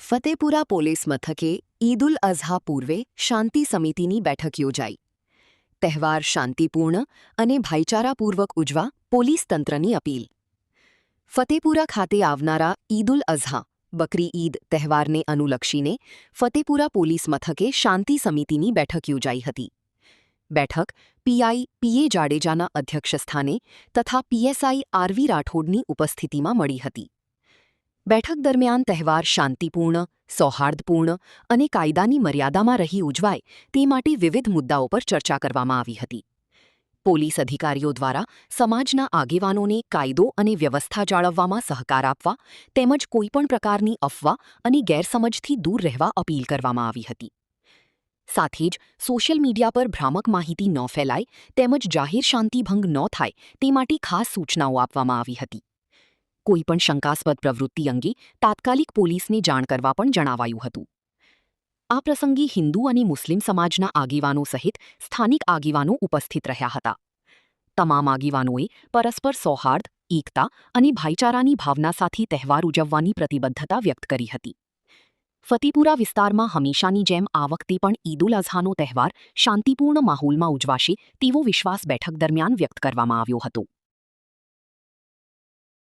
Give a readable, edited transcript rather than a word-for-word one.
Fatepura police મથકે ઈદ ઉલ અઝહા પૂર્વે શાંતિ સમિતિની બેઠક યોજાઈ. તહેવાર શાંતિપૂર્ણ અને ભાઈચારાપૂર્વક ઉજવા પોલીસ તંત્રની અપીલ. ફતેપુરા ખાતે આવનારા ઈદ ઉલ અઝહા બકરી ઈદ તહેવારને અનુલક્ષીને ફતેપુરા પોલીસ મથકે શાંતિ સમિતિની બેઠક યોજાઈ હતી. બેઠક પીઆઈ પીએ જાડેજાના અધ્યક્ષસ્થાને તથા પીએસઆઈ આરવી રાઠોડની ઉપસ્થિતિમાં મળી હતી. બેઠક દરમિયાન તહેવાર શાંતિપૂર્ણ, સૌહાર્દપૂર્ણ અને કાયદાની મર્યાદામાં રહી ઉજવાય તે માટે વિવિધ મુદ્દાઓ પર ચર્ચા કરવામાં આવી હતી. પોલીસ અધિકારીઓ દ્વારા સમાજના આગેવાનોને કાયદો અને વ્યવસ્થા જાળવવામાં સહકાર આપવા તેમજ કોઈપણ પ્રકારની અફવા અને ગેરસમજથી દૂર રહેવા અપીલ કરવામાં આવી હતી. સાથે જ સોશિયલ મીડિયા પર ભ્રામક માહિતી ન ફેલાય તેમજ જાહેર શાંતિભંગ ન થાય તે માટે ખાસ સૂચનાઓ આપવામાં આવી હતી. કોઈપણ શંકાસ્પદ પ્રવૃત્તિ અંગે તાત્કાલિક પોલીસને જાણ કરવા પણ જણાવાયું હતું. આ પ્રસંગે હિન્દુ અને મુસ્લિમ સમાજના આગેવાનો સહિત સ્થાનિક આગેવાનો ઉપસ્થિત રહ્યા હતા. તમામ આગેવાનોએ પરસ્પર સૌહાર્દ, એકતા અને ભાઈચારાની ભાવના સાથે તહેવાર ઉજવવાની પ્રતિબદ્ધતા વ્યક્ત કરી હતી. ફતેપુરા વિસ્તારમાં હંમેશાની જેમ આ વખતે પણ ઈદ ઉલ અઝહાનો તહેવાર શાંતિપૂર્ણ માહોલમાં ઉજવાશે તેવો વિશ્વાસ બેઠક દરમિયાન વ્યક્ત કરવામાં આવ્યો હતો.